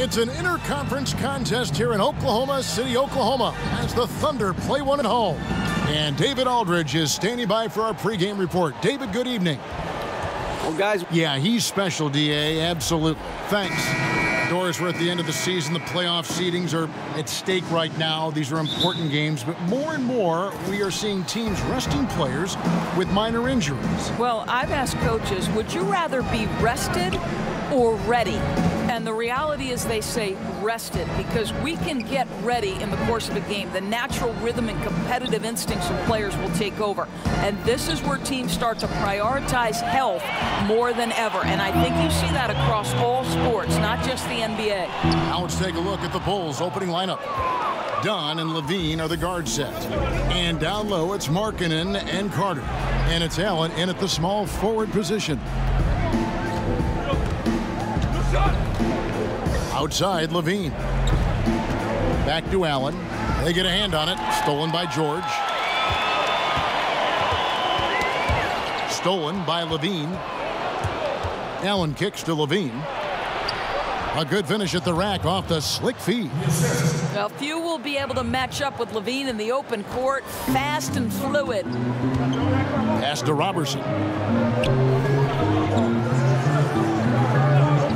It's an interconference contest here in Oklahoma City, Oklahoma, as the Thunder play one at home. And David Aldridge is standing by for our pregame report. David, good evening. Well, guys. Yeah, he's special, D.A., absolutely. Thanks. Doris, we're at the end of the season. The playoff seedings are at stake right now. These are important games, but more and more we are seeing teams resting players with minor injuries. Well, I've asked coaches, would you rather be rested or ready? And the reality is they say rested, because we can get ready in the course of a game. The natural rhythm and competitive instincts of players will take over. And this is where teams start to prioritize health more than ever. And I think you see that across all sports, not just the NBA. Now let's take a look at the Bulls' opening lineup. Dunn and Levine are the guard set. And down low, it's Markkanen and Carter. And it's Allen in at the small forward position. Outside, Levine. Back to Allen. They get a hand on it. Stolen by George. Stolen by Levine. Allen kicks to Levine. A good finish at the rack off the slick feed. Well, few will be able to match up with Levine in the open court. Fast and fluid. Pass to Robertson.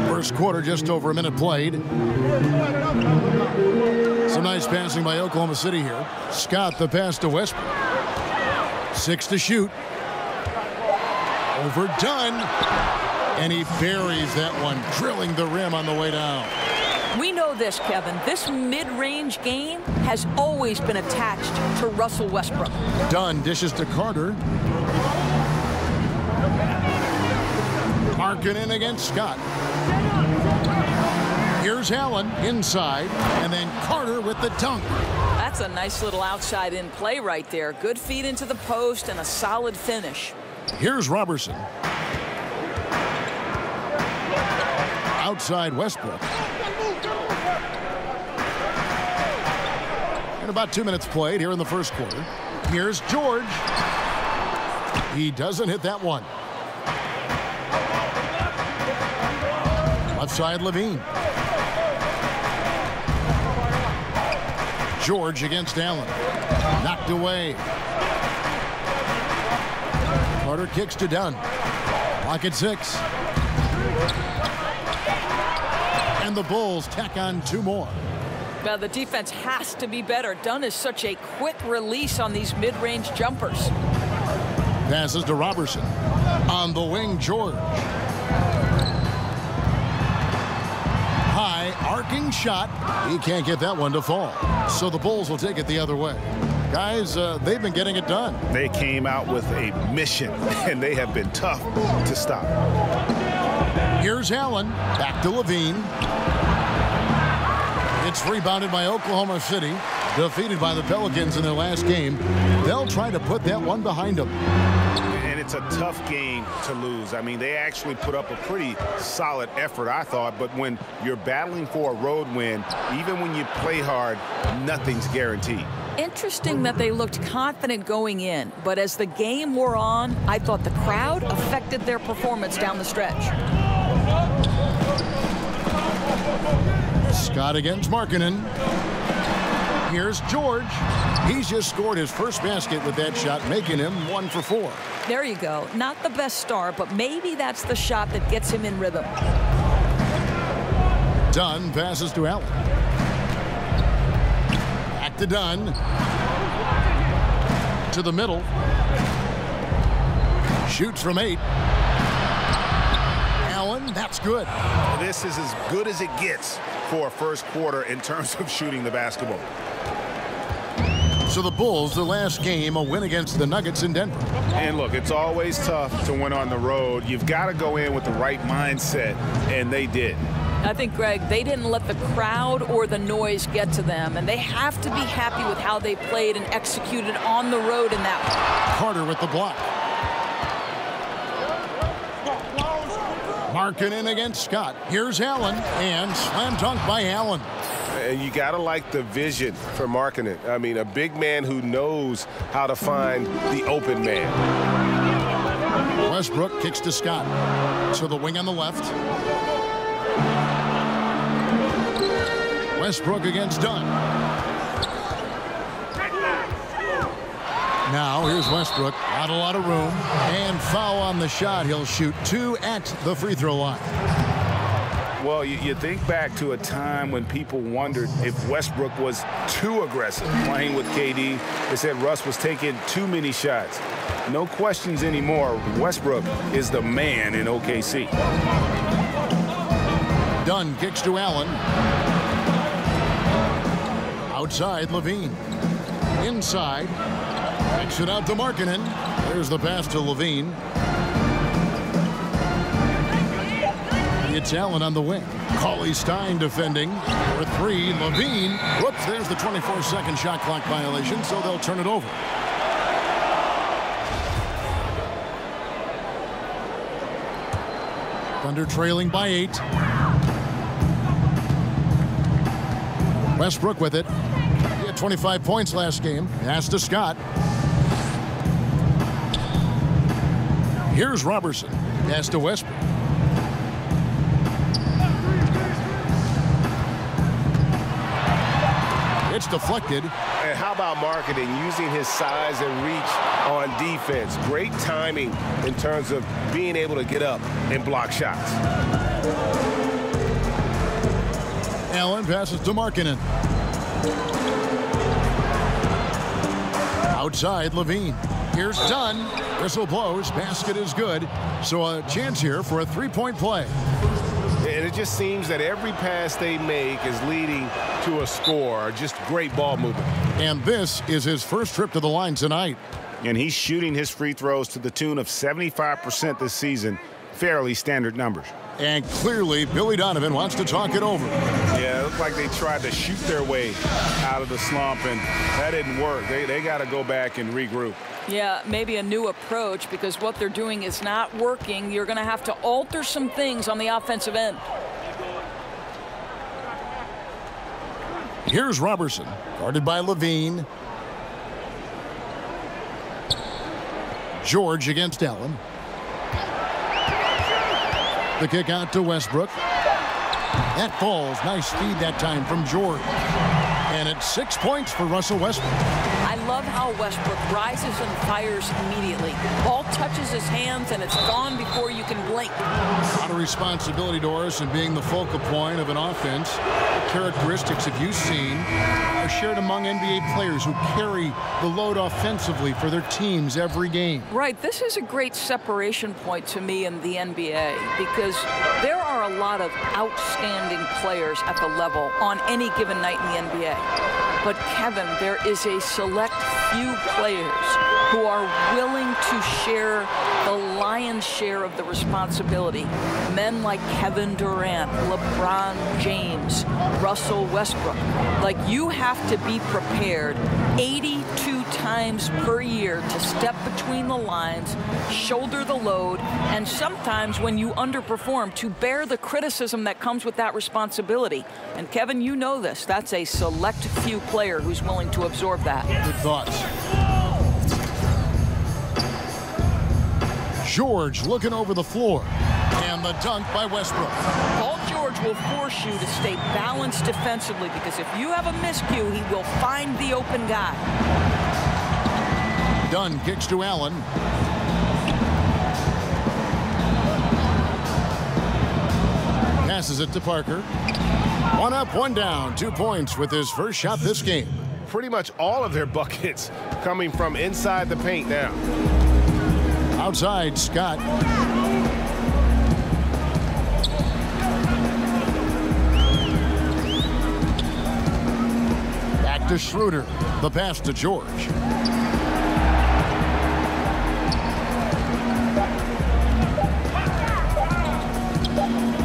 First quarter, just over a minute played. Some nice passing by Oklahoma City here. Scott the pass to Westbrook. 6 to shoot. Overdone. And he buries that one, drilling the rim on the way down. We know this, Kevin. This mid-range game has always been attached to Russell Westbrook. Dunn dishes to Carter. Markkanen against Scott. Here's Allen inside, and then Carter with the dunk. That's a nice little outside-in play right there. Good feed into the post and a solid finish. Here's Robertson. Outside Westbrook. And about 2 minutes played here in the first quarter. Here's George. He doesn't hit that one. Left side, Levine. George against Allen. Knocked away. Carter kicks to Dunn. Clock at 6. And the Bulls tack on 2 more. Well, the defense has to be better. Dunn is such a quick release on these mid-range jumpers. Passes to Robertson. On the wing, George. High, arcing shot. He can't get that one to fall. So the Bulls will take it the other way. Guys, they've been getting it done. They came out with a mission, and they have been tough to stop. Here's Allen. Back to Levine. It's rebounded by Oklahoma City. Defeated by the Pelicans in their last game. They'll try to put that one behind them. And it's a tough game to lose. I mean, they actually put up a pretty solid effort, I thought. But when you're battling for a road win, even when you play hard, nothing's guaranteed. Interesting that they looked confident going in, but as the game wore on, I thought the crowd affected their performance down the stretch. Scott against Markkanen. Here's George. He's just scored his first basket with that shot, making him 1 for 4. There you go. Not the best start, but maybe that's the shot that gets him in rhythm. Dunn passes to Allen. Back to Dunn. To the middle. Shoots from 8. Allen, that's good. This is as good as it gets for a first quarter in terms of shooting the basketball. So the Bulls, the last game, a win against the Nuggets in Denver. And look, it's always tough to win on the road. You've got to go in with the right mindset, and they did. I think, Greg, they didn't let the crowd or the noise get to them, and they have to be happy with how they played and executed on the road in that one. Carter with the block. Markkanen against Scott. Here's Allen, and slam dunk by Allen. And you got to like the vision for Markkanen. I mean, a big man who knows how to find the open man. Westbrook kicks to Scott. To the wing on the left. Westbrook against Dunn. Now here's Westbrook. Not a lot of room. And foul on the shot. He'll shoot 2 at the free throw line. Well, you think back to a time when people wondered if Westbrook was too aggressive playing with KD. They said Russ was taking too many shots. No questions anymore. Westbrook is the man in OKC. Dunn kicks to Allen. Outside, Levine. Inside. Kicks it out to Markkanen. There's the pass to Levine. It's Allen on the wing. Cauley-Stein defending for 3. Levine. Whoops, there's the 24-second shot clock violation, so they'll turn it over. Thunder trailing by 8. Westbrook with it. He had 25 points last game. Pass to Scott. Here's Robertson. Pass to Westbrook. It's deflected. And how about Markkanen using his size and reach on defense? Great timing in terms of being able to get up and block shots. Allen passes to Markkanen. Outside, Levine. Here's Dunn. Whistle blows. Basket is good. So a chance here for a three-point play. And it just seems that every pass they make is leading to a score. Just great ball movement. And this is his first trip to the line tonight. And he's shooting his free throws to the tune of 75% this season. Fairly standard numbers. And clearly, Billy Donovan wants to talk it over. Yeah, it looked like they tried to shoot their way out of the slump, and that didn't work. They got to go back and regroup. Yeah, maybe a new approach, because what they're doing is not working. You're going to have to alter some things on the offensive end. Here's Robertson, guarded by Levine. George against Allen. The kick out to Westbrook. That falls. Nice feed that time from George. And it's 6 points for Russell Westbrook. I love how Westbrook rises and fires immediately. Ball touches his hands, and it's gone before you can blink. A lot of responsibility, Doris, in being the focal point of an offense. The characteristics that you've seen are shared among NBA players who carry the load offensively for their teams every game. Right. This is a great separation point to me in the NBA, because there are a lot of outstanding players at the level on any given night in the NBA. But, Kevin, there is a select few players who are willing to share the lion's share of the responsibility. Men like Kevin Durant, LeBron James, Russell Westbrook. Like, you have to be prepared 82 times per year to step between the lines, shoulder the load, and sometimes when you underperform, to bear the criticism that comes with that responsibility. And Kevin, you know this. That's a select few player who's willing to absorb that. Good thoughts. George looking over the floor. And the dunk by Westbrook. Paul George will force you to stay balanced defensively, because if you have a miscue, he will find the open guy. Dunn kicks to Allen. Passes it to Parker. One up, one down. 2 points with his first shot this game. Pretty much all of their buckets coming from inside the paint now. Outside, Scott. Back to Schroeder. The pass to George.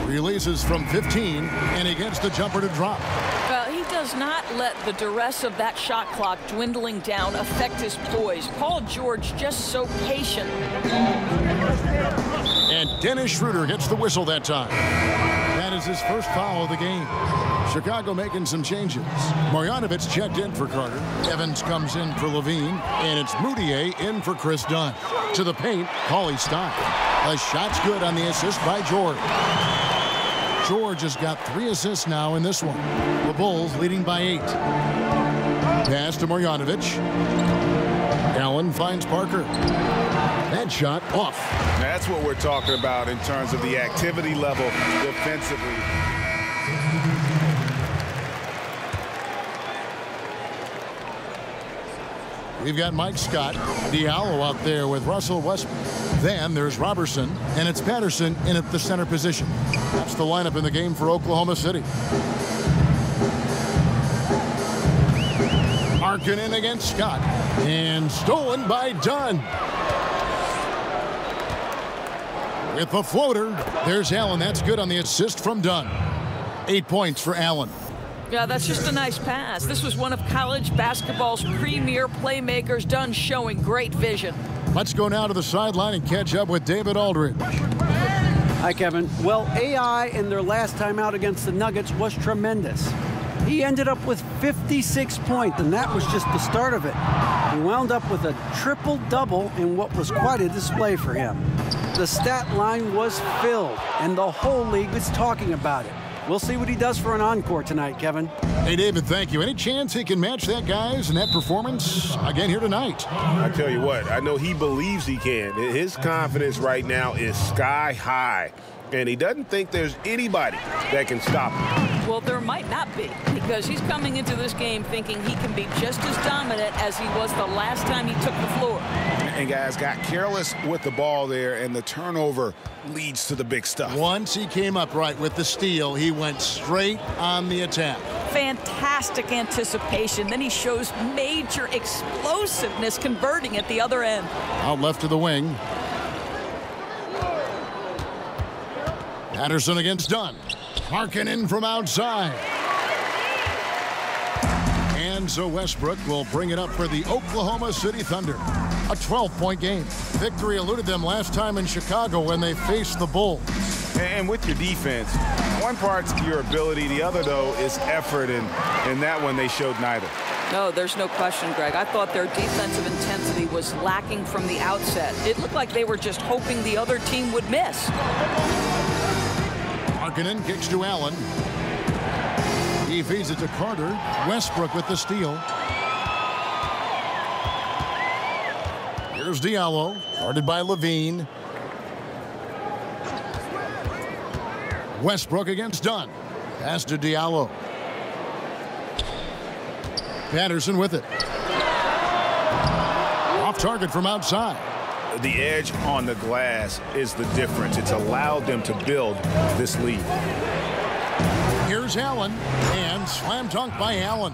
Releases from 15, and he gets the jumper to drop. Well, he does not let the duress of that shot clock dwindling down affect his poise. Paul George just so patient. And Dennis Schroeder gets the whistle that time. That is his first foul of the game. Chicago making some changes. Marjanovic checked in for Carter. Evans comes in for Levine. And it's Mudiay in for Chris Dunn. To the paint, Cauley-Stein. The shot's good on the assist by George. George has got 3 assists now in this one. The Bulls leading by 8. Pass to Marjanovic. Allen finds Parker. That shot off. That's what we're talking about in terms of the activity level defensively. We've got Mike Scott, Diallo out there with Russell Westbrook. Then there's Robertson, and it's Patterson in at the center position. That's the lineup in the game for Oklahoma City. Markkanen against Scott, and stolen by Dunn. With the floater, there's Allen. That's good on the assist from Dunn. 8 points for Allen. Yeah, that's just a nice pass. This was one of college basketball's premier playmakers. Dunn showing great vision. Let's go now to the sideline and catch up with David Aldridge. Hi, Kevin. Well, AI in their last time out against the Nuggets was tremendous. He ended up with 56 points, and that was just the start of it. He wound up with a triple-double in what was quite a display for him. The stat line was filled, and the whole league was talking about it. We'll see what he does for an encore tonight, Kevin. Hey, David, thank you. Any chance he can match that, guys, and that performance again here tonight? I tell you what, I know he believes he can. His confidence right now is sky high, and he doesn't think there's anybody that can stop him. Well, there might not be, because he's coming into this game thinking he can be just as dominant as he was the last time he took the floor. And guys got careless with the ball there, and the turnover leads to the big stuff. Once he came up right with the steal, he went straight on the attack. Fantastic anticipation. Then he shows major explosiveness converting at the other end. Out left to the wing. Patterson against Dunn. Markkanen from outside. And so Westbrook will bring it up for the Oklahoma City Thunder. A 12-point game. Victory eluded them last time in Chicago when they faced the Bulls. And with your defense, one part's your ability, the other, though, is effort, and in that one they showed neither. No, there's no question, Greg. I thought their defensive intensity was lacking from the outset. It looked like they were just hoping the other team would miss. Markkanen kicks to Allen. He feeds it to Carter. Westbrook with the steal. Here's Diallo, guarded by Levine. Westbrook against Dunn. Pass to Diallo. Patterson with it. Off target from outside. The edge on the glass is the difference. It's allowed them to build this lead. Here's Allen, and slam dunk by Allen.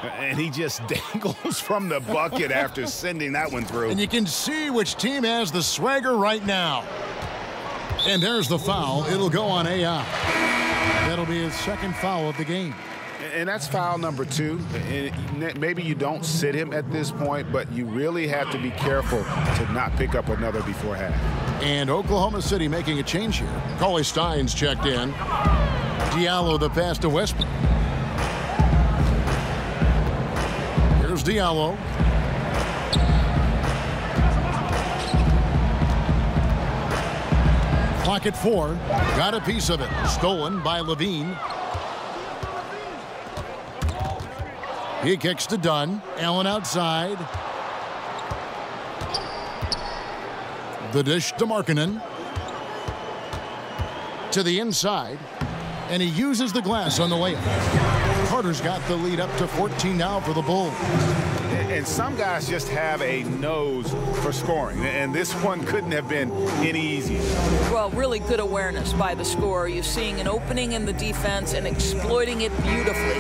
And he just dangles from the bucket after sending that one through. And you can see which team has the swagger right now. And there's the foul. It'll go on AI. That'll be his second foul of the game. And that's foul number 2. And maybe you don't sit him at this point, but you really have to be careful to not pick up another before half. And Oklahoma City making a change here. Cauley Stein's checked in. Diallo the pass to Westbrook. Here's Diallo. Clock at 4. Got a piece of it. Stolen by Levine. He kicks to Dunn. Allen outside. The dish to Markkanen. To the inside. And he uses the glass on the layup. Carter's got the lead up to 14 now for the Bulls. And some guys just have a nose for scoring. And this one couldn't have been any easier. Well, really good awareness by the scorer. You're seeing an opening in the defense and exploiting it beautifully.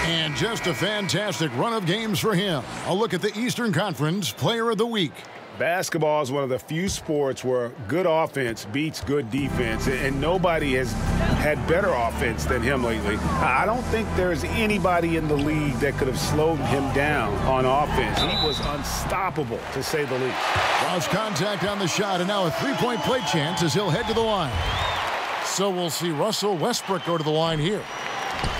And just a fantastic run of games for him. A look at the Eastern Conference Player of the Week. Basketball is one of the few sports where good offense beats good defense, and nobody has had better offense than him lately. I don't think there's anybody in the league that could have slowed him down on offense. He was unstoppable, to say the least. Lost contact on the shot, and now a three-point play chance as he'll head to the line. So we'll see Russell Westbrook go to the line here.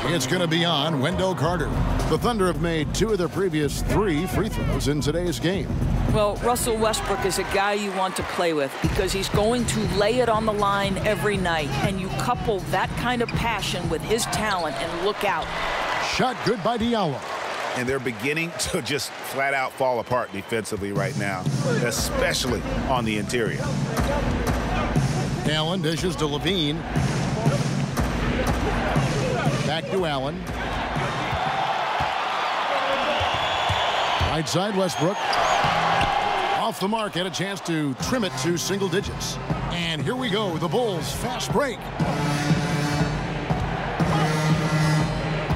It's going to be on Wendell Carter. The Thunder have made 2 of their previous 3 free throws in today's game. Well, Russell Westbrook is a guy you want to play with because he's going to lay it on the line every night. And you couple that kind of passion with his talent and look out. Shot good by Diallo. And they're beginning to just flat out fall apart defensively right now, especially on the interior. Allen dishes to Levine. Back to Allen. Right side Westbrook. Off the mark, had a chance to trim it to single digits. And here we go, the Bulls fast break.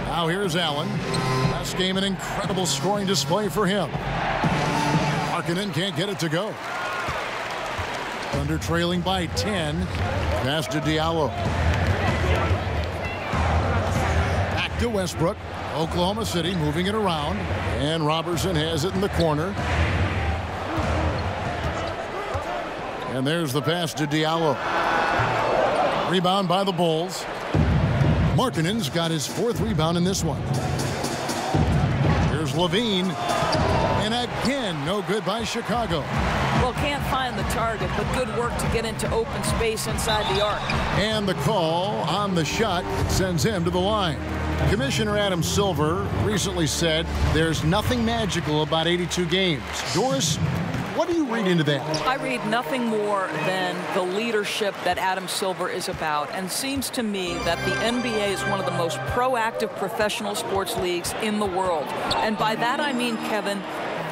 Now here's Allen. Last game, an incredible scoring display for him. Markkanen can't get it to go. Thunder trailing by 10. Pass to Diallo. Back to Westbrook. Oklahoma City moving it around. And Robertson has it in the corner. And there's the pass to Diallo. Rebound by the Bulls. Markkanen's got his 4th rebound in this one. Here's Levine. And again, no good by Chicago. Well, can't find the target, but good work to get into open space inside the arc. And the call on the shot sends him to the line. Commissioner Adam Silver recently said there's nothing magical about 82 games. Doris, what do you read into that? I read nothing more than the leadership that Adam Silver is about, and seems to me that the NBA is one of the most proactive professional sports leagues in the world. And by that I mean, Kevin,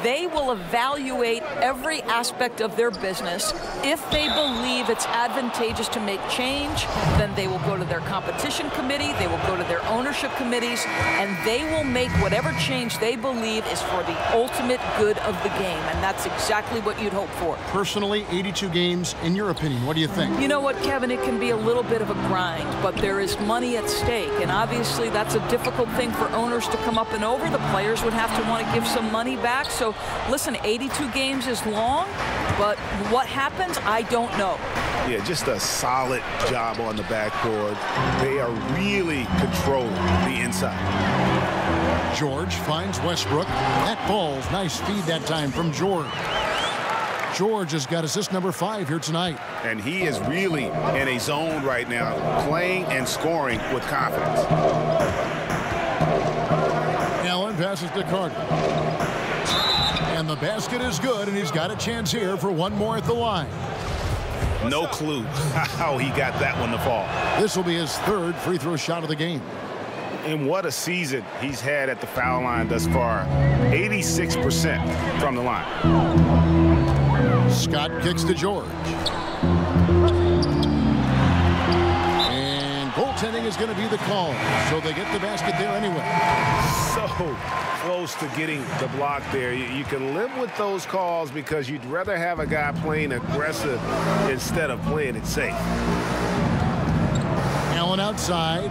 they will evaluate every aspect of their business. If they believe it's advantageous to make change, then they will go to their competition committee, they will go to their ownership committees, and they will make whatever change they believe is for the ultimate good of the game. And that's exactly what you'd hope for. Personally, 82 games, in your opinion, what do you think? You know what, Kevin, it can be a little bit of a grind, but there is money at stake, and obviously that's a difficult thing for owners to come up and over. The players would have to want to give some money back. So listen, 82 games is long, but what happens, I don't know. Yeah, just a solid job on the backboard. They are really controlling the inside. George finds Westbrook. That ball's nice feed that time from George. George has got assist number 5 here tonight. And he is really in a zone right now, playing and scoring with confidence. Allen passes to Carter. And the basket is good, and he's got a chance here for one more at the line. No clue how he got that one to fall. This will be his 3rd free throw shot of the game. And what a season he's had at the foul line thus far. 86% from the line. Scott kicks to George. And goaltending is going to be the call. So they get the basket there anyway. So close to getting the block there. You can live with those calls because you'd rather have a guy playing aggressive instead of playing it safe. Allen outside.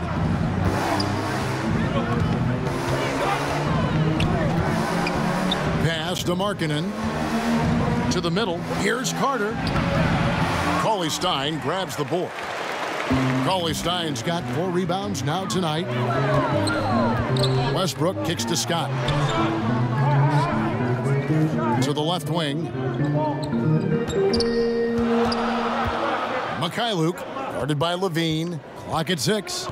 Pass to Markkanen. To the middle. Here's Carter. Cauley-Stein grabs the board. Cauley-Stein's got 4 rebounds now tonight. Westbrook kicks to Scott. To the left wing. Mikhailuk, guarded by Levine. Clock at 6.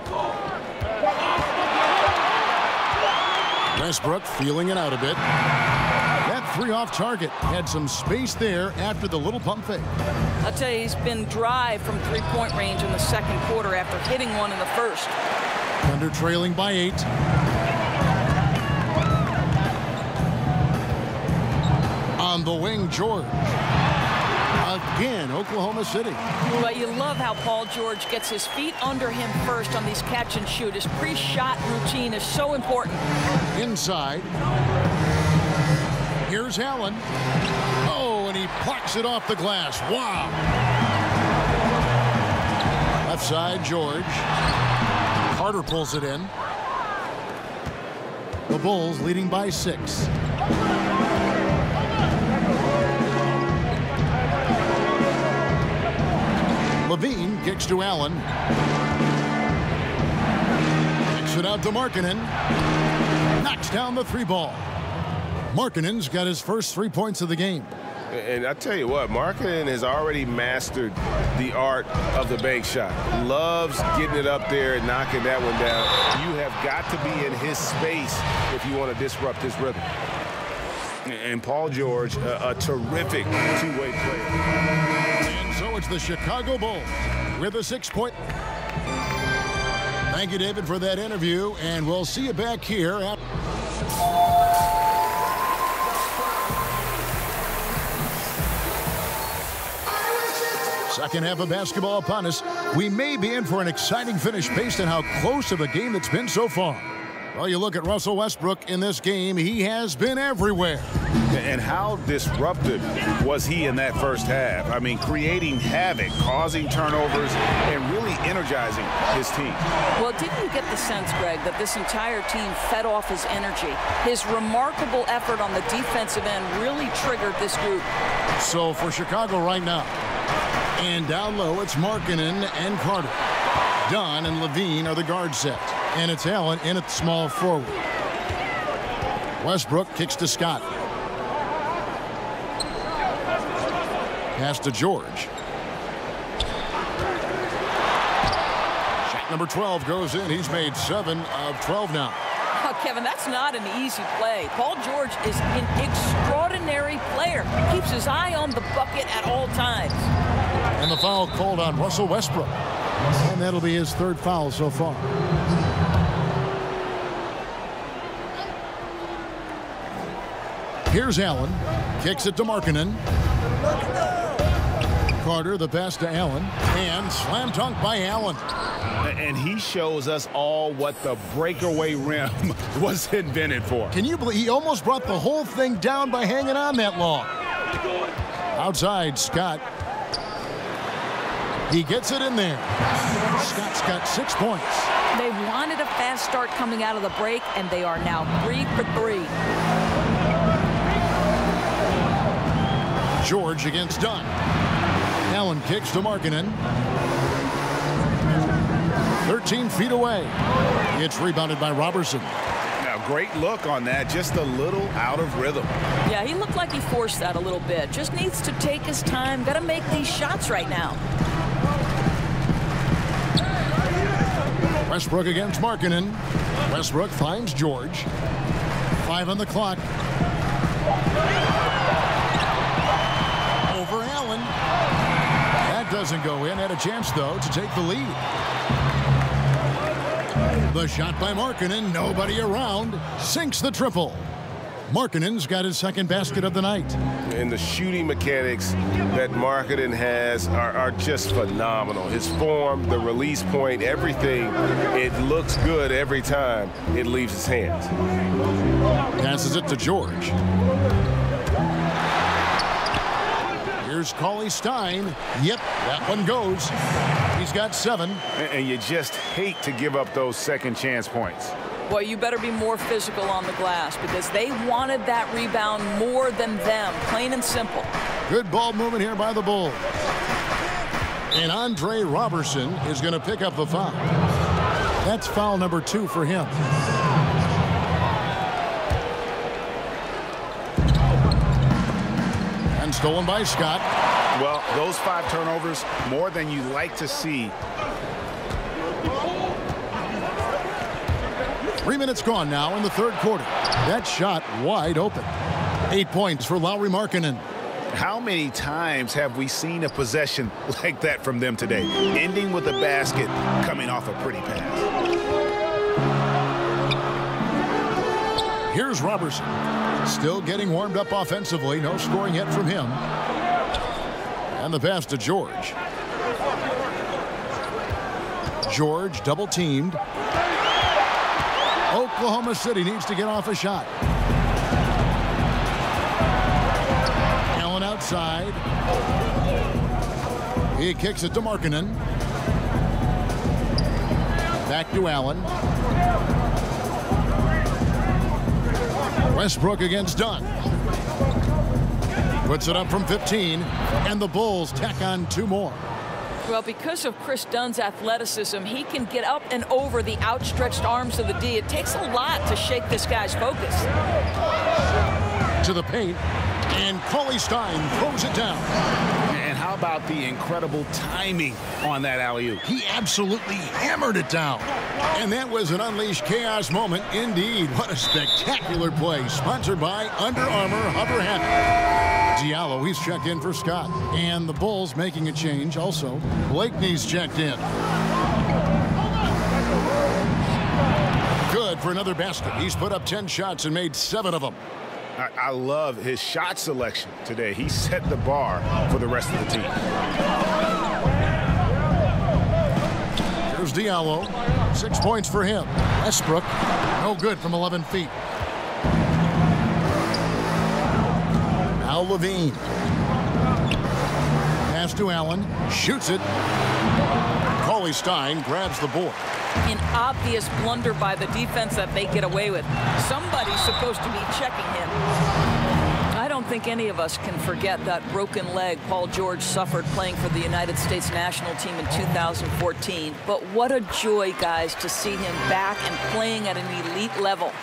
Westbrook feeling it out a bit. That 3 off target. Had some space there after the little pump fake. I'll tell you, he's been dry from 3-point range in the 2nd quarter after hitting one in the 1st. Thunder trailing by 8. On the wing, George. Again, Oklahoma City. But you love how Paul George gets his feet under him first on these catch and shoot. His pre-shot routine is so important. Inside. Here's Allen. Oh, and he plucks it off the glass. Wow. Left side, George. Carter pulls it in. The Bulls leading by 6. Levine kicks to Allen. Kicks Kicks it out to Markkanen. Knocks down the three ball. Markkanen's got his first 3 points of the game. And I tell you what, Markkanen has already mastered the art of the bank shot. Loves getting it up there and knocking that one down. You have got to be in his space if you want to disrupt his rhythm. And Paul George, a terrific two-way player. And so it's the Chicago Bulls with a 6-point. Thank you, David, for that interview, and we'll see you back here at second half of basketball upon us. We may be in for an exciting finish based on how close of a game it's been so far. Well, you look at Russell Westbrook in this game, he has been everywhere. And how disruptive was he in that first half? I mean, creating havoc, causing turnovers, and really energizing his team. Well, didn't you get the sense, Greg, that this entire team fed off his energy? His remarkable effort on the defensive end really triggered this group. So for Chicago right now, and down low, it's Markkanen and Carter. Dunn and Levine are the guard set. And it's Allen in at small forward. Westbrook kicks to Scott. Pass to George. Shot number 12 goes in. He's made 7 of 12 now. Oh, Kevin, that's not an easy play. Paul George is an extraordinary player. Keeps his eye on the bucket at all times. And the foul called on Russell Westbrook. And that'll be his 3rd foul so far. Here's Allen. Kicks it to Markkanen. Carter, the pass to Allen. And slam dunk by Allen. And he shows us all what the breakaway rim was invented for. Can you believe he almost brought the whole thing down by hanging on that long? Outside, Scott. He gets it in there. Scott's got 6 points. They wanted a fast start coming out of the break, and they are now 3 for 3. George against Dunn. Allen kicks to Markkanen. 13 feet away. It's rebounded by Robertson. Now, great look on that. Just a little out of rhythm. Yeah, he looked like he forced that a little bit. Just needs to take his time. Got to make these shots right now. Westbrook against Markkanen. Westbrook finds George. 5 on the clock. Over Allen. That doesn't go in. Had a chance, though, to take the lead. The shot by Markkanen. Nobody around. Sinks the triple. Markkanen's got his 2nd basket of the night. And the shooting mechanics that Markkanen has are just phenomenal. His form, the release point, everything, it looks good every time it leaves his hands. Passes it to George. Here's Cauley-Stein. Yep, that one goes. He's got 7. And you just hate to give up those second chance points. Boy, you better be more physical on the glass because they wanted that rebound more than them, plain and simple. Good ball movement here by the Bulls. And Andre Robertson is going to pick up the foul. That's foul number 2 for him. And stolen by Scott. Well, those 5 turnovers, more than you like to see. 3 minutes gone now in the 3rd quarter. That shot wide open. 8 points for Lauri Markkanen. How many times have we seen a possession like that from them today? Ending with a basket, coming off a pretty pass. Here's Robertson. Still getting warmed up offensively. No scoring yet from him. And the pass to George. George double teamed. Oklahoma City needs to get off a shot. Allen outside. He kicks it to Markkanen. Back to Allen. Westbrook against Dunn. Puts it up from 15, and the Bulls tack on 2 more. Well, because of Chris Dunn's athleticism, he can get up and over the outstretched arms of the D. It takes a lot to shake this guy's focus. To the paint, and Cauley Stein throws it down. And how about the incredible timing on that alley-oop? He absolutely hammered it down. And that was an unleashed chaos moment indeed. What a spectacular play. Sponsored by Under Armour Hover Habit. Diallo, he's checked in for Scott. And the Bulls making a change also. Blakeney's checked in. Good for another basket. He's put up 10 shots and made 7 of them. I love his shot selection today. He set the bar for the rest of the team. Here's Diallo. 6 points for him. Westbrook, no good from 11 feet. Now Levine. Pass to Allen. Shoots it. Cauley Stein grabs the board. An obvious blunder by the defense that they get away with. Somebody's supposed to be checking him. I don't think any of us can forget that broken leg Paul George suffered playing for the United States national team in 2014. But what a joy, guys, to see him back and playing at an elite level.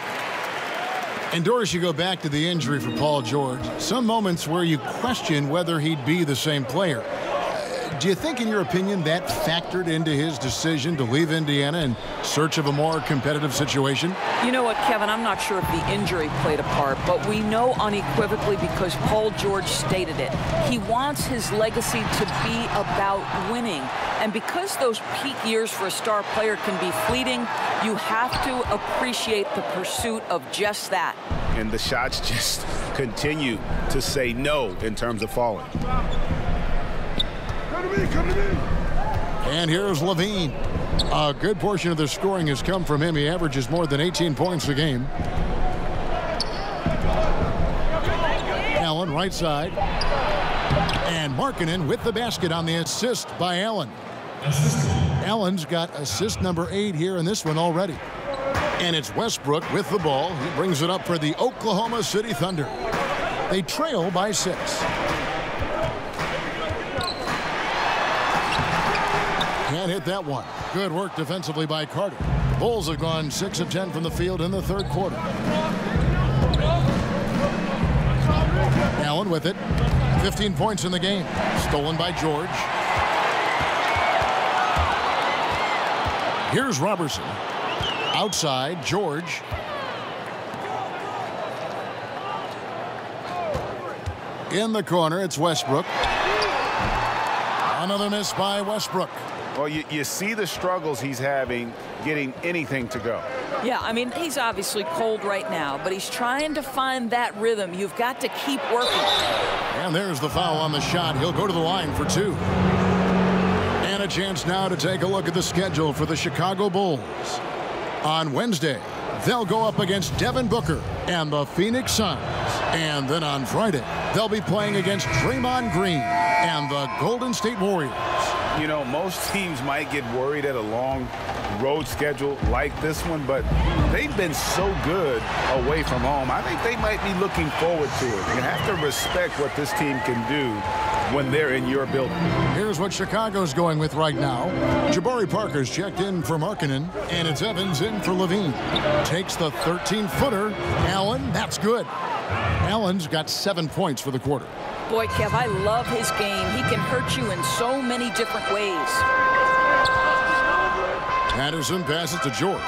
And Doris, you go back to the injury for Paul George. Some moments where you question whether he'd be the same player. Do you think, in your opinion, that factored into his decision to leave Indiana in search of a more competitive situation? You know what, Kevin, I'm not sure if the injury played a part, but we know unequivocally because Paul George stated it. He wants his legacy to be about winning. And because those peak years for a star player can be fleeting, you have to appreciate the pursuit of just that. And the shots just continue to say no in terms of falling. And here's Levine. A good portion of the scoring has come from him. He averages more than 18 points a game. Allen, right side. And Markkanen with the basket on the assist by Allen. Allen's got assist number 8 here in this one already. And it's Westbrook with the ball. He brings it up for the Oklahoma City Thunder. They trail by 6. Can't hit that one. Good work defensively by Carter. The Bulls have gone 6 of 10 from the field in the third quarter. Allen with it. 15 points in the game. Stolen by George. Here's Robertson. Outside, George. In the corner, it's Westbrook. Another miss by Westbrook. Well, you see the struggles he's having getting anything to go. Yeah, I mean, he's obviously cold right now, but he's trying to find that rhythm. You've got to keep working. And there's the foul on the shot. He'll go to the line for 2. And a chance now to take a look at the schedule for the Chicago Bulls. On Wednesday, they'll go up against Devin Booker and the Phoenix Suns. And then on Friday, they'll be playing against Draymond Green and the Golden State Warriors. You know, most teams might get worried at a long road schedule like this one, but they've been so good away from home. I think they might be looking forward to it. You have to respect what this team can do when they're in your building. Here's what Chicago's going with right now. Jabari Parker's checked in for Markkanen, and it's Evans in for Levine. Takes the 13-footer. Allen, that's good. Allen's got 7 points for the quarter. Boy, Kev, I love his game. He can hurt you in so many different ways. Patterson passes to George.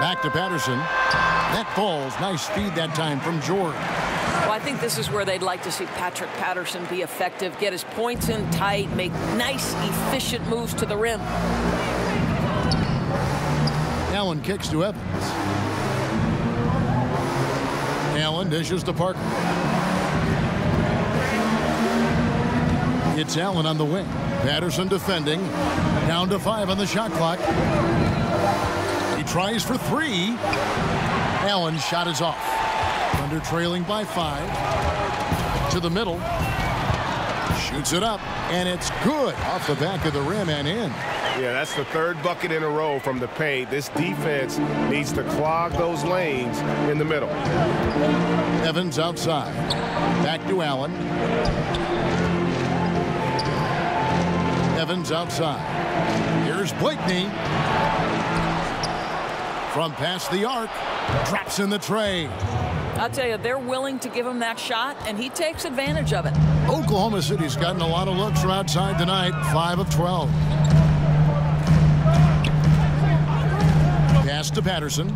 Back to Patterson. That falls. Nice feed that time from George. Well, I think this is where they'd like to see Patrick Patterson be effective, get his points in tight, make nice, efficient moves to the rim. Allen kicks to Evans. Allen dishes to Parker. It's Allen on the wing. Patterson defending. Down to 5 on the shot clock. He tries for 3. Allen's shot is off. Thunder trailing by 5. To the middle. Shoots it up. And it's good. Off the back of the rim and in. Yeah, that's the 3rd bucket in a row from the paint. This defense needs to clog those lanes in the middle. Evans outside. Back to Allen. Evans outside. Here's Blakeney. From past the arc. Drops in the tray. I'll tell you, they're willing to give him that shot, and he takes advantage of it. Oklahoma City's gotten a lot of looks from outside tonight. 5 of 12. Pass to Patterson.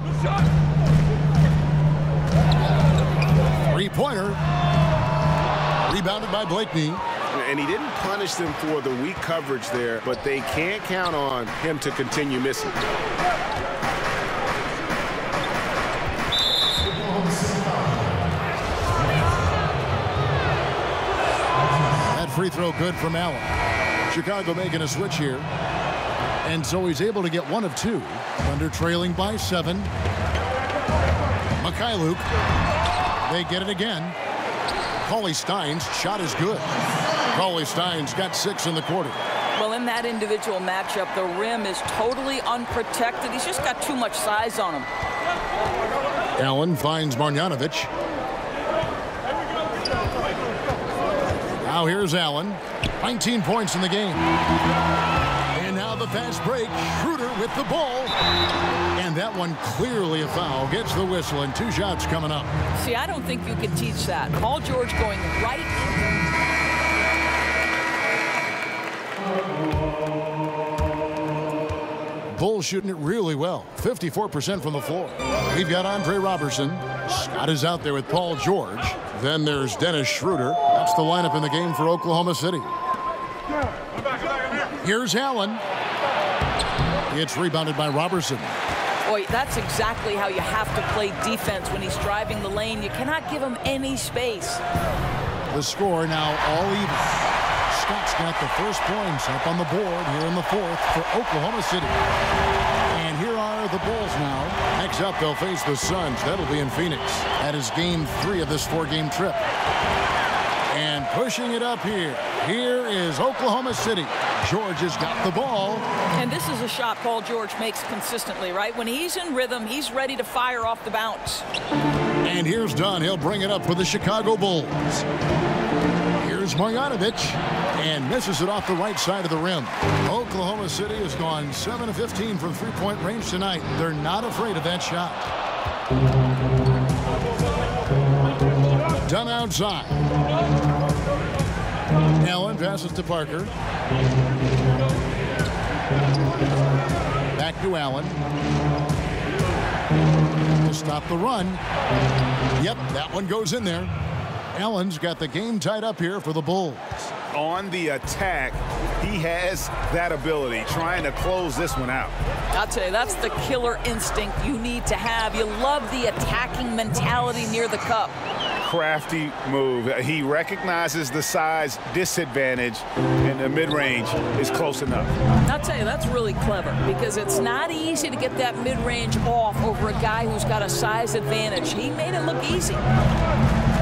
Three-pointer. Rebounded by Blakeney. And he didn't punish them for the weak coverage there, but they can't count on him to continue missing. That free throw good from Allen. Chicago making a switch here. And so he's able to get 1 of 2. Thunder trailing by 7. Mikhailuk. They get it again. Cauley-Stein's shot is good. Cauley-Stein's got 6 in the quarter. Well, in that individual matchup, the rim is totally unprotected. He's just got too much size on him. Allen finds Marjanovic. Now here's Allen. 19 points in the game. And now the fast break. Schroeder with the ball. And that one clearly a foul. Gets the whistle and 2 shots coming up. See, I don't think you can teach that. Paul George going right. Bulls shooting it really well. 54% from the floor. We've got Andre Robertson. Scott is out there with Paul George. Then there's Dennis Schroeder. That's the lineup in the game for Oklahoma City. Here's Allen. It's rebounded by Robertson. Boy, that's exactly how you have to play defense when he's driving the lane. You cannot give him any space. The score now all even. Scott's got the first points up on the board here in the 4th for Oklahoma City. And here are the Bulls now. Next up, they'll face the Suns. That'll be in Phoenix. That is game 3 of this 4-game trip. And pushing it up here. Here is Oklahoma City. George has got the ball. And this is a shot Paul George makes consistently, right? When he's in rhythm, he's ready to fire off the bounce. And here's Dunn. He'll bring it up for the Chicago Bulls. Here's Marjanovic. And misses it off the right side of the rim. Oklahoma City has gone 7 of 15 from three-point range tonight. They're not afraid of that shot. Dunn outside. Allen passes to Parker. Back to Allen. To stop the run. Yep, that one goes in there. Allen's got the game tied up here for the Bulls. On the attack, he has that ability, trying to close this one out. I'll tell you, that's the killer instinct you need to have. You love the attacking mentality near the cup. Crafty move. He recognizes the size disadvantage, and the mid-range is close enough. I'll tell you, that's really clever because it's not easy to get that mid-range off over a guy who's got a size advantage. He made it look easy.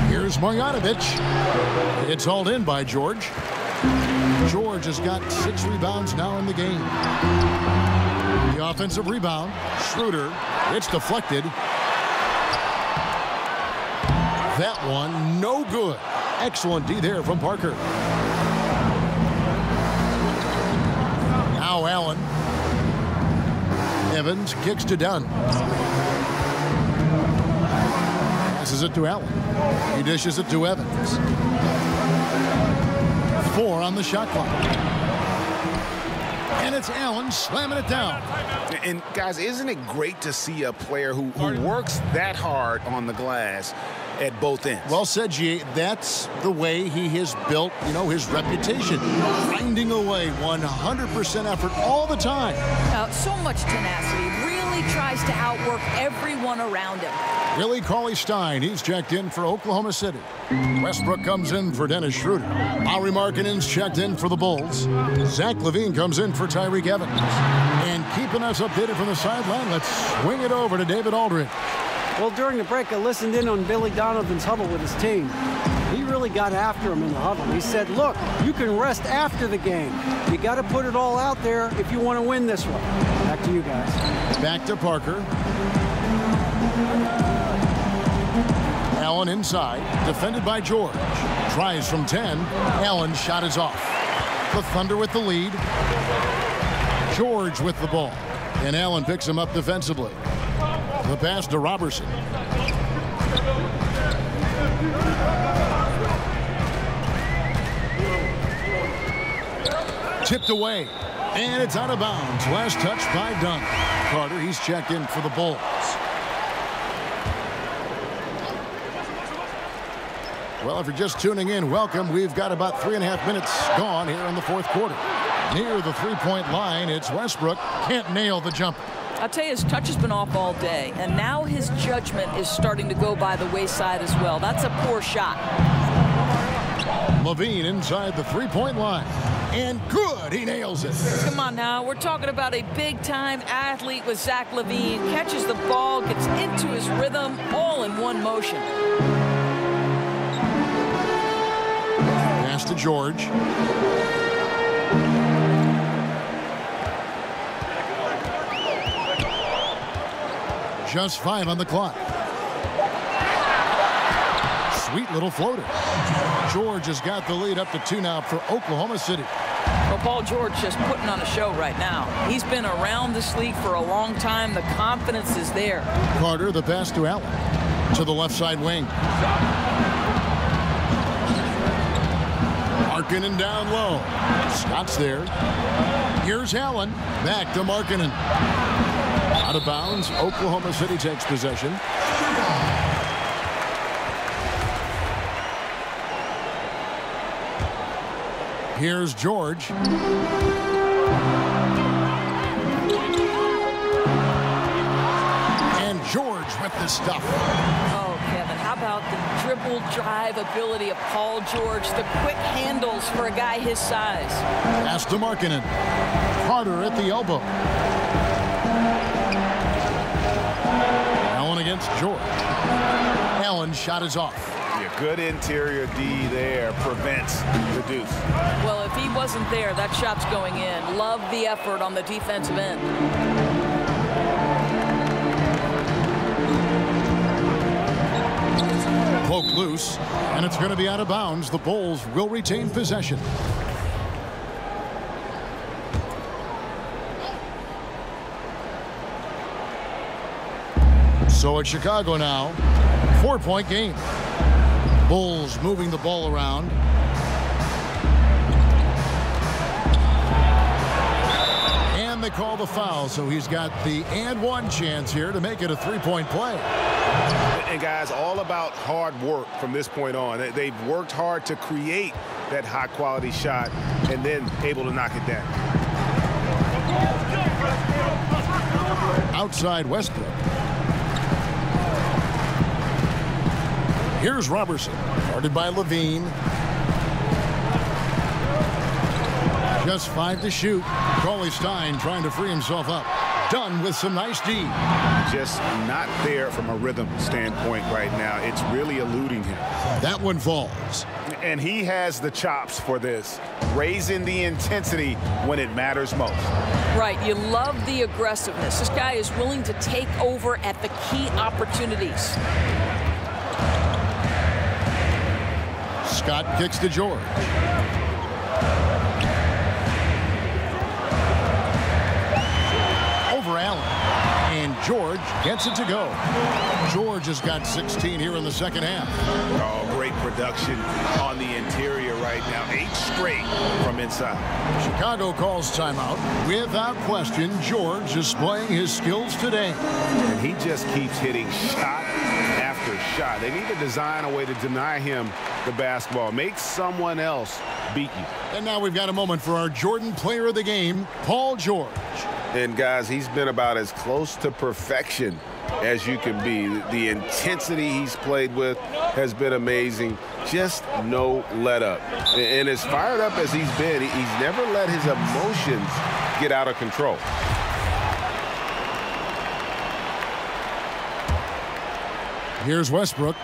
Here's Marjanovic. It's hauled in by George. George has got 6 rebounds now in the game. The offensive rebound. Schroeder. It's deflected. That one, no good. Excellent D there from Parker. Now Allen. Evans kicks to Dunn. Passes it to Allen. He dishes it to Evans. 4 on the shot clock. And it's Allen slamming it down. And guys, isn't it great to see a player who works that hard on the glass at both ends? Well said, G. That's the way he has built, his reputation. Finding a way, 100% effort all the time. So much tenacity. Really tries to outwork everyone around him. Willie Cauley-Stein, he's checked in for Oklahoma City. Westbrook comes in for Dennis Schroeder. Lauri Markkanen's checked in for the Bulls. Zach LaVine comes in for Tyreke Evans. And keeping us updated from the sideline, let's swing it over to David Aldridge. Well, during the break, I listened in on Billy Donovan's huddle with his team. He really got after him in the huddle. He said, look, you can rest after the game. You got to put it all out there if you want to win this one. Back to you guys. Back to Parker. Allen inside, defended by George. Tries from 10. Allen's shot is off. The Thunder with the lead. George with the ball. And Allen picks him up defensively. The pass to Robertson. Tipped away. And it's out of bounds. Last touch by Dunn. Carter, he's checked in for the Bulls. Well, if you're just tuning in, welcome. We've got about 3.5 minutes gone here in the fourth quarter. Near the three-point line, it's Westbrook. Can't nail the jumper. I'll tell you, his touch has been off all day, and now his judgment is starting to go by the wayside as well. That's a poor shot. LaVine inside the three-point line. And good, he nails it. Come on now, we're talking about a big-time athlete with Zach LaVine. Catches the ball, gets into his rhythm, all in one motion. Pass to George. Just 5 on the clock. Sweet little floater. George has got the lead up to 2 now for Oklahoma City. Well, Paul George just putting on a show right now. He's been around this league for a long time. The confidence is there. Carter, the pass to Allen. To the left side wing. Markkanen down low. Scott's there. Here's Allen. Back to Markkanen. Out of bounds. Oklahoma City takes possession. Here's George. And George with the stuff. Oh, Kevin, how about the dribble drive ability of Paul George? The quick handles for a guy his size. Pass to Markkanen. Carter at the elbow. Allen against George. Allen's shot is off. Yeah, good interior D there prevents the deuce. Well, if he wasn't there, that shot's going in. Love the effort on the defensive end. Poke loose, and it's going to be out of bounds. The Bulls will retain possession. So it's Chicago now. 4-point game. Bulls moving the ball around. And they call the foul, so he's got the and one chance here to make it a 3-point play. And guys, all about hard work from this point on. They've worked hard to create that high-quality shot and then able to knock it down. Outside Westbrook. Here's Robertson, guarded by LaVine. Just 5 to shoot. Cauley-Stein trying to free himself up. Dunn with some nice D. Just not there from a rhythm standpoint right now. It's really eluding him. That one falls. And he has the chops for this, raising the intensity when it matters most. Right, you love the aggressiveness. This guy is willing to take over at the key opportunities. Scott kicks to George. Over Allen. And George gets it to go. George has got 16 here in the second half. Oh, great production on the interior right now. 8 straight from inside. Chicago calls timeout. Without question, George displaying his skills today. And he just keeps hitting shot after shot. They need to design a way to deny him the basketball. Make someone else beat you. And now we've got a moment for our Jordan Player of the Game, Paul George. And guys, he's been about as close to perfection as you can be. The intensity he's played with has been amazing. Just no let up. And as fired up as he's been, he's never let his emotions get out of control. Here's Westbrook.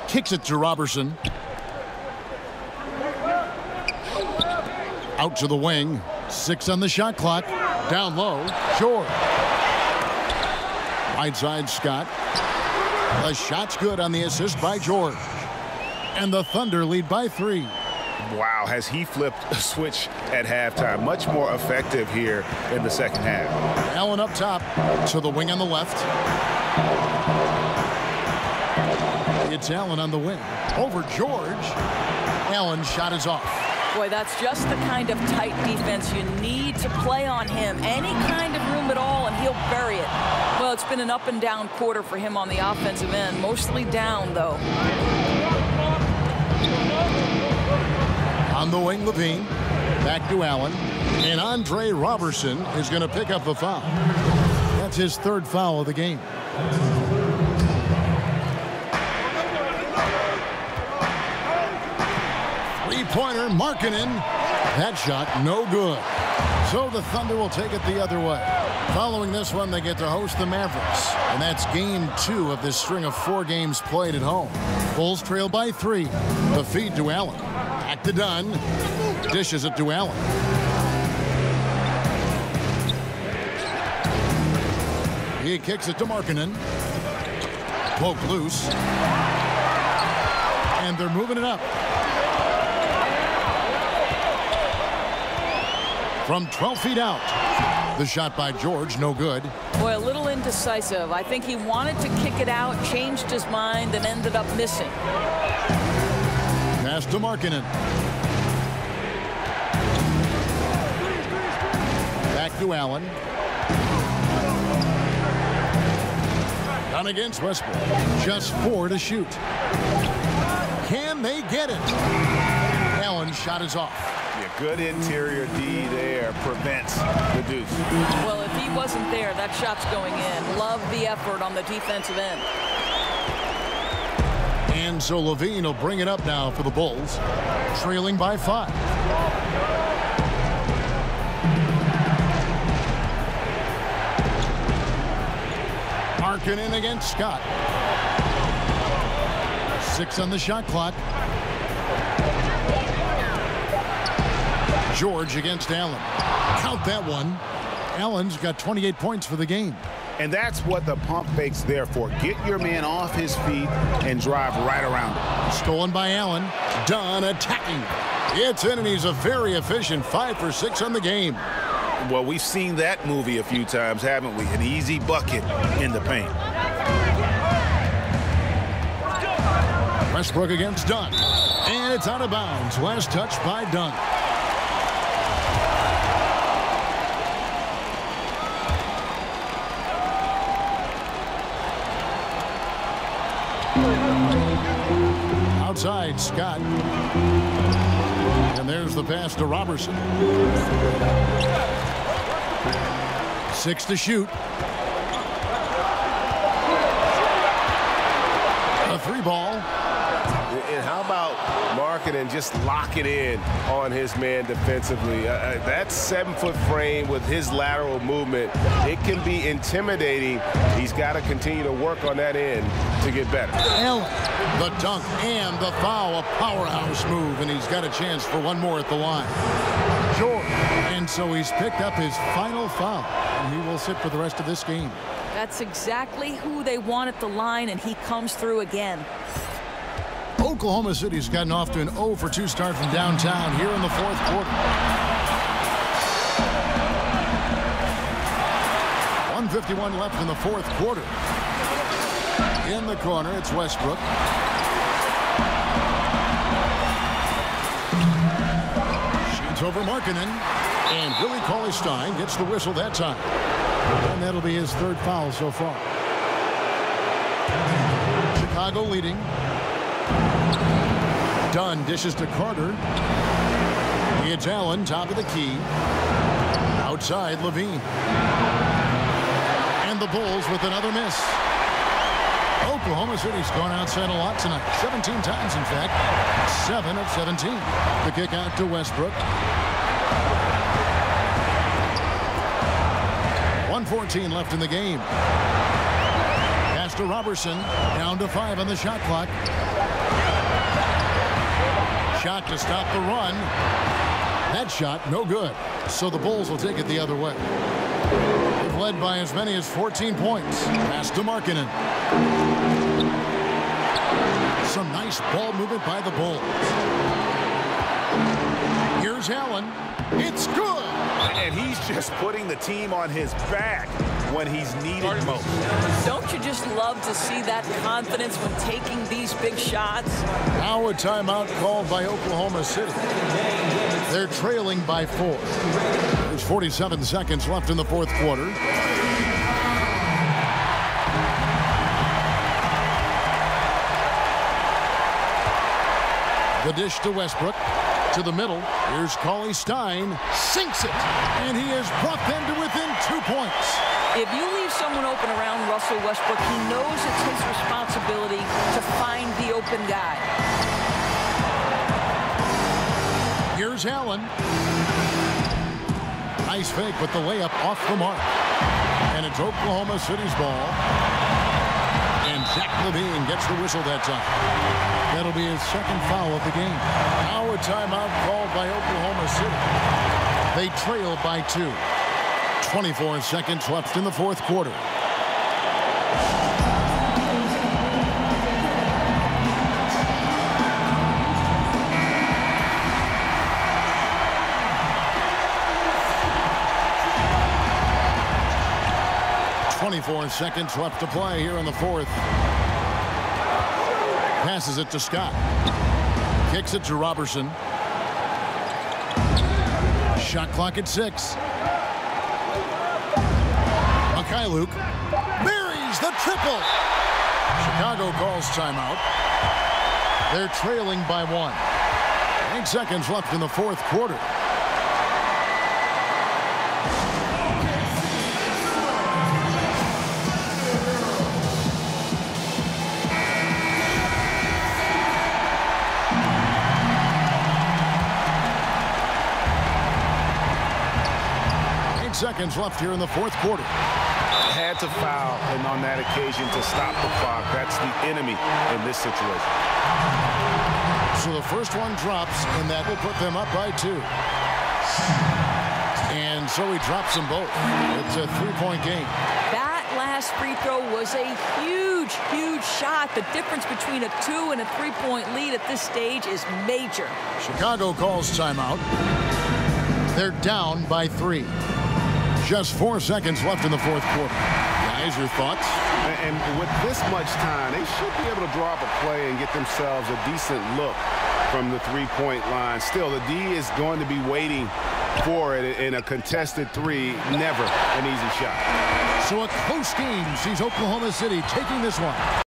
Kicks it to Robertson. Out to the wing. 6 on the shot clock. Down low. George. Right side, Scott. The shot's good on the assist by George. And the Thunder lead by 3. Wow, has he flipped a switch at halftime. Much more effective here in the second half. Allen up top to the wing on the left. It's Allen on the wing. Over George. Allen's shot is off. Boy, that's just the kind of tight defense you need to play on him. Any kind of room at all, and he'll bury it. Well, it's been an up and down quarter for him on the offensive end. Mostly down, though. On the wing, Levine. Back to Allen. And Andre Robertson is going to pick up the foul. That's his 3rd foul of the game. Three-pointer, Markkanen. That shot, no good. So the Thunder will take it the other way. Following this one, they get to host the Mavericks. And that's game 2 of this string of 4 games played at home. Bulls trail by 3. The feed to Allen. Back to Dunn. Dishes it to Allen. He kicks it to Markkanen. Poke loose. And they're moving it up. From 12 feet out. The shot by George, no good. Boy, a little indecisive. I think he wanted to kick it out, changed his mind, and ended up missing. Pass to Markkanen. Back to Allen. Done against Westbrook. Just 4 to shoot. Can they get it? Allen's shot is off. Yeah, good interior D there prevents the deuce. Well, if he wasn't there, that shot's going in. Love the effort on the defensive end. And so Levine will bring it up now for the Bulls, trailing by 5. Markkanen against Scott. 6 on the shot clock. George against Allen. Count that one. Allen's got 28 points for the game. And that's what the pump fake's there for. Get your man off his feet and drive right around him. Stolen by Allen. Dunn attacking. It's in, and he's a very efficient 5 for 6 on the game. Well, we've seen that movie a few times, haven't we? An easy bucket in the paint. Westbrook against Dunn. And it's out of bounds. Last touch by Dunn. Outside, Scott. And there's the pass to Robertson. 6 to shoot. A 3-ball. And how about Markkanen just lock it in on his man defensively? That 7-foot frame with his lateral movement, it can be intimidating. He's got to continue to work on that end to get better. Allen, the dunk and the foul, a powerhouse move, and he's got a chance for one more at the line. George. And so he's picked up his final foul, and he will sit for the rest of this game. That's exactly who they want at the line, and he comes through again. Oklahoma City's gotten off to an 0 for 2 start from downtown here in the 4th quarter. 1:51 left in the 4th quarter. In the corner, it's Westbrook. Shoots over Markkanen. And Willie Cauley-Stein gets the whistle that time. And that'll be his 3rd foul so far. Chicago leading. Dunn dishes to Carter. It's Allen, top of the key. Outside, Levine. And the Bulls with another miss. Oklahoma City's gone outside a lot tonight. 17 times, in fact. 7 of 17. The kick out to Westbrook. 1:14 left in the game. Pass to Robertson. Down to 5 on the shot clock. Shot to stop the run. That shot, no good. So the Bulls will take it the other way. They've led by as many as 14 points. Pass to Markkanen. Some nice ball movement by the Bulls. Here's Allen. It's good. And he's just putting the team on his back when he's needed most. Don't you just love to see that confidence when taking these big shots? Now a timeout called by Oklahoma City. They're trailing by 4. There's 47 seconds left in the fourth quarter. The dish to Westbrook. To the middle. Here's Cauley-Stein. Sinks it. And he has brought them to within 2 points. If you leave someone open around Russell Westbrook, he knows it's his responsibility to find the open guy. Here's Allen. Nice fake, but the layup off the mark. And it's Oklahoma City's ball. And Zach LaVine gets the whistle that time. That'll be his second foul of the game. Now a timeout called by Oklahoma City. They trail by 2. 24 seconds left in the fourth quarter. Seconds left to play here in the fourth. Passes it to Scott. Kicks it to Robertson. Shot clock at 6. Mikhailuk buries the triple. Chicago calls timeout. They're trailing by 1. 8 seconds left in the fourth quarter. Seconds left here in the fourth quarter. Had to foul and on that occasion to stop the clock. That's the enemy in this situation. So the first one drops, and that will put them up by 2. And so he drops them both. It's a 3-point game. That last free throw was a huge, huge shot. The difference between a 2 and a 3-point lead at this stage is major. Chicago calls timeout. They're down by 3. Just 4 seconds left in the fourth quarter. Guys, your thoughts? And with this much time, they should be able to draw up a play and get themselves a decent look from the three-point line. Still, the D is going to be waiting for it in a contested 3. Never an easy shot. So a close game sees Oklahoma City taking this one.